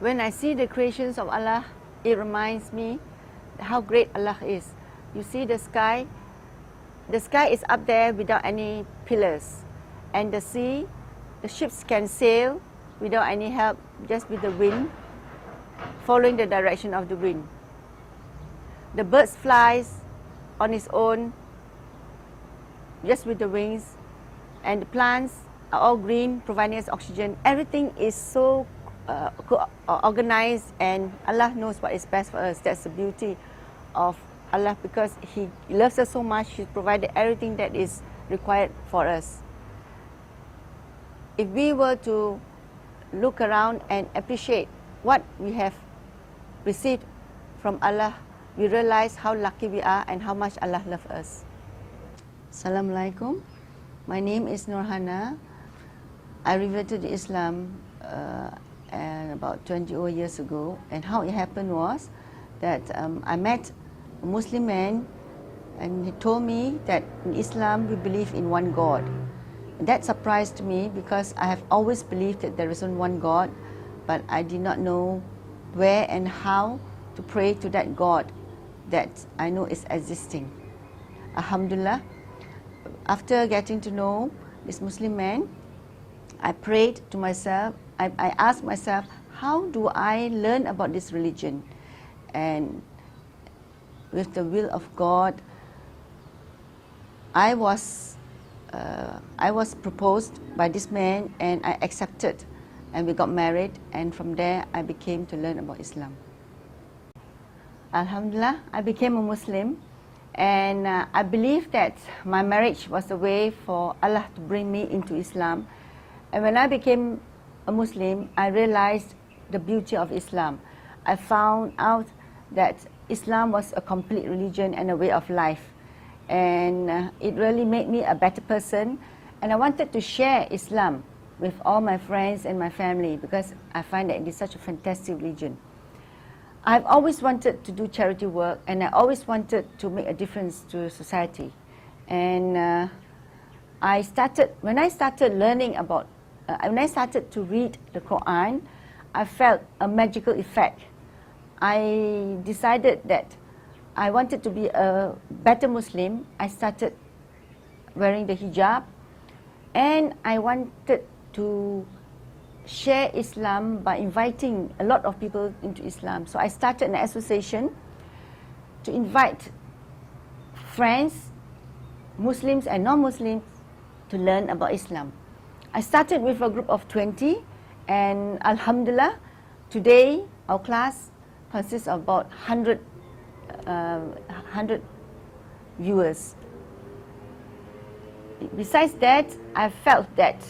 When I see the creations of Allah, it reminds me how great Allah is. You see the sky is up there without any pillars. And the sea, the ships can sail without any help, just with the wind, following the direction of the wind. The birds flies on its own, just with the wings. And the plants are all green, providing us oxygen. Everything is so organized, and Allah knows what is best for us. That's the beauty of Allah, because He loves us so much. He's provided everything that is required for us. If we were to look around and appreciate what we have received from Allah, we realize how lucky we are and how much Allah loves us. Assalamualaikum. My name is Nurhana. I reverted to Islam about 20 years ago, and how it happened was that I met a Muslim man, and he told me that in Islam we believe in one God. And that surprised me, because I have always believed that there is only one God, but I did not know where and how to pray to that God that I know is existing. Alhamdulillah, after getting to know this Muslim man, I prayed to myself. I asked myself, how do I learn about this religion? And with the will of God, I was proposed by this man, and I accepted, and we got married, and from there I became to learn about Islam. Alhamdulillah, I became a Muslim, and I believe that my marriage was a way for Allah to bring me into Islam. And when I became a Muslim, I realized the beauty of Islam. I found out that Islam was a complete religion and a way of life. And it really made me a better person. And I wanted to share Islam with all my friends and my family, because I find that it is such a fantastic religion. I've always wanted to do charity work, and I always wanted to make a difference to society. And when I started learning about, when I started to read the Quran, I felt a magical effect. I decided that I wanted to be a better Muslim. I started wearing the hijab, and I wanted to share Islam by inviting a lot of people into Islam. So I started an association to invite friends, Muslims and non-Muslims, to learn about Islam. I started with a group of 20, and Alhamdulillah, today our class consists of about 100 viewers. Besides that, I felt that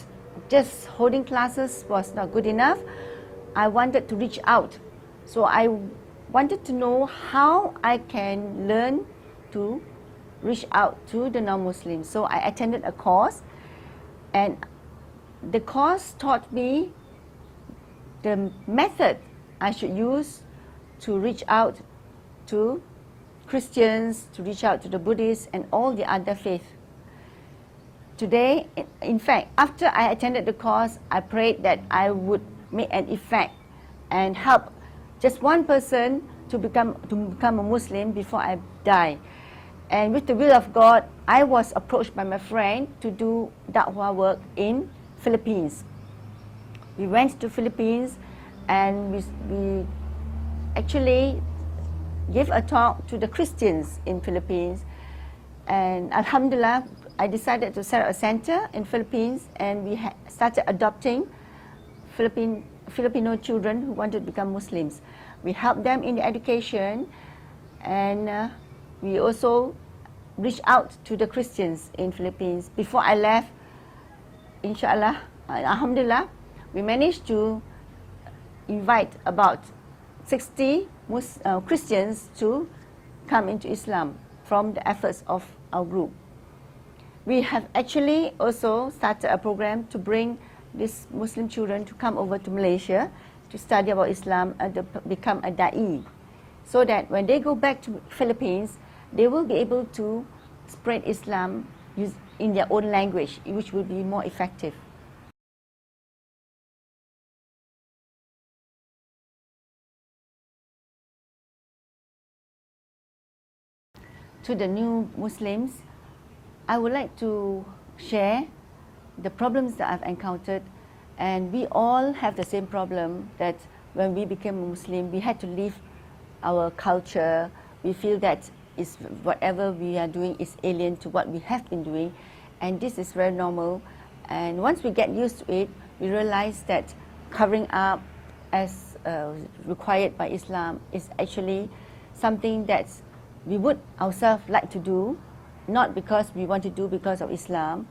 just holding classes was not good enough. I wanted to reach out. So I wanted to know how I can learn to reach out to the non-Muslims. So I attended a course, and the course taught me the method I should use to reach out to Christians, to reach out to the Buddhists and all the other faiths. Today, in fact, after I attended the course, I prayed that I would make an effect and help just one person to become a Muslim before I die. And with the will of God, I was approached by my friend to do da'wah work in Philippines. We went to Philippines, and we actually gave a talk to the Christians in Philippines. And Alhamdulillah, I decided to set up a center in Philippines, and we started adopting Filipino children who wanted to become Muslims. We helped them in the education, and we also reached out to the Christians in Philippines. Before I left, inshallah, alhamdulillah, we managed to invite about 60 Christians to come into Islam from the efforts of our group. We have actually also started a program to bring these Muslim children to come over to Malaysia to study about Islam and to become a da'i, so that when they go back to Philippines, they will be able to spread Islam in their own language, which will be more effective. to the new Muslims, I would like to share the problems that I've encountered, and we all have the same problem that when we became a Muslim, we had to leave our culture. We feel that whatever we are doing is alien to what we have been doing, and this is very normal. And once we get used to it, we realize that covering up as required by Islam is actually something that we would ourselves like to do, not because we want to do because of Islam.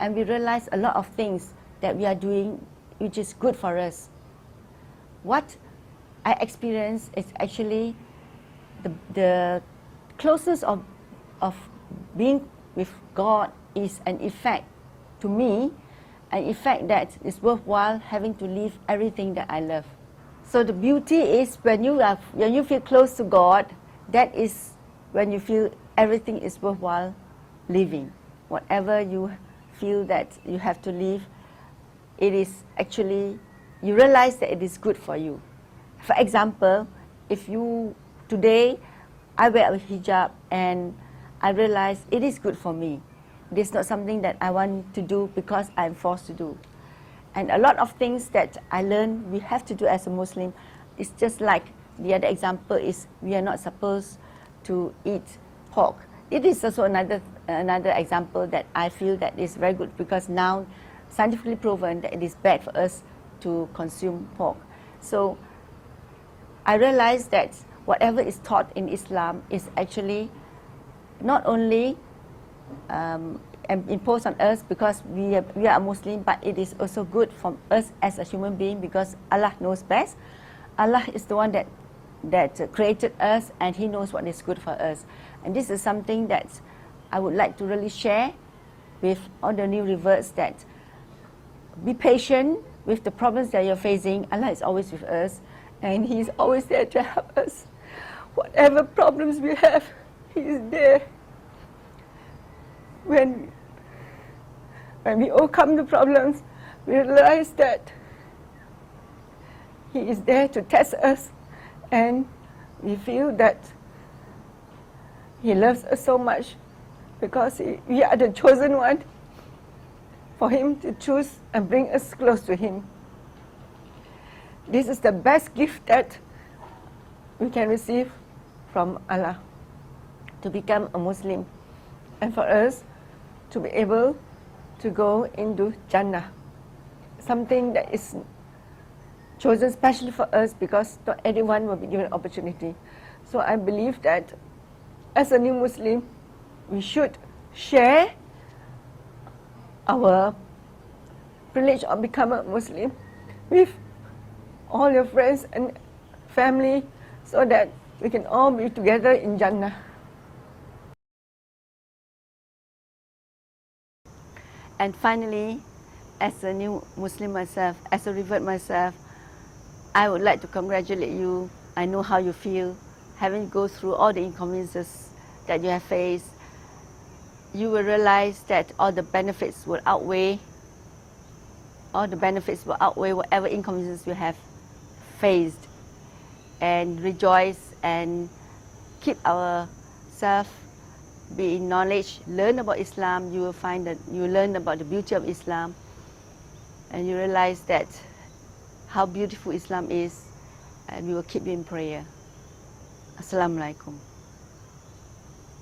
And we realize a lot of things that we are doing which is good for us. What I experienced is actually the closeness of being with God is an effect to me, an effect that is worthwhile having to leave everything that I love. So the beauty is when you feel close to God, that is when you feel everything is worthwhile living. Whatever you feel that you have to leave, it is actually, you realize that it is good for you. For example, if today I wear a hijab and I realize it is good for me. It is not something that I want to do because I'm forced to do. And a lot of things that I learned we have to do as a Muslim. It's just like the other example is we are not supposed to eat pork. It is also another example that I feel that is very good, because now scientifically proven that it is bad for us to consume pork. So I realized that whatever is taught in Islam is actually not only imposed on us because we are a Muslim, but it is also good for us as a human being because Allah knows best. Allah is the one that created us, and He knows what is good for us. And this is something that I would like to really share with all the new reverts, that be patient with the problems that you're facing. Allah is always with us, and He is always there to help us. Whatever problems we have, He is there. When we overcome the problems, we realize that He is there to test us, and we feel that He loves us so much because we are the chosen one for Him to choose and bring us close to Him. This is the best gift that we can receive from Allah, to become a Muslim, and for us to be able to go into Jannah, something that is chosen specially for us because not anyone will be given an opportunity. So I believe that as a new Muslim, we should share our privilege of becoming a Muslim with all your friends and family so that we can all be together in Jannah. And finally, as a new Muslim myself, as a revert myself, I would like to congratulate you. I know how you feel, having to go through all the inconveniences that you have faced. You will realize that all the benefits will outweigh whatever inconveniences you have faced. And rejoice and keep ourselves, be in knowledge, learn about Islam. You will find that you learn about the beauty of Islam, and you realize that how beautiful Islam is, and we will keep you in prayer. Assalamu alaikum.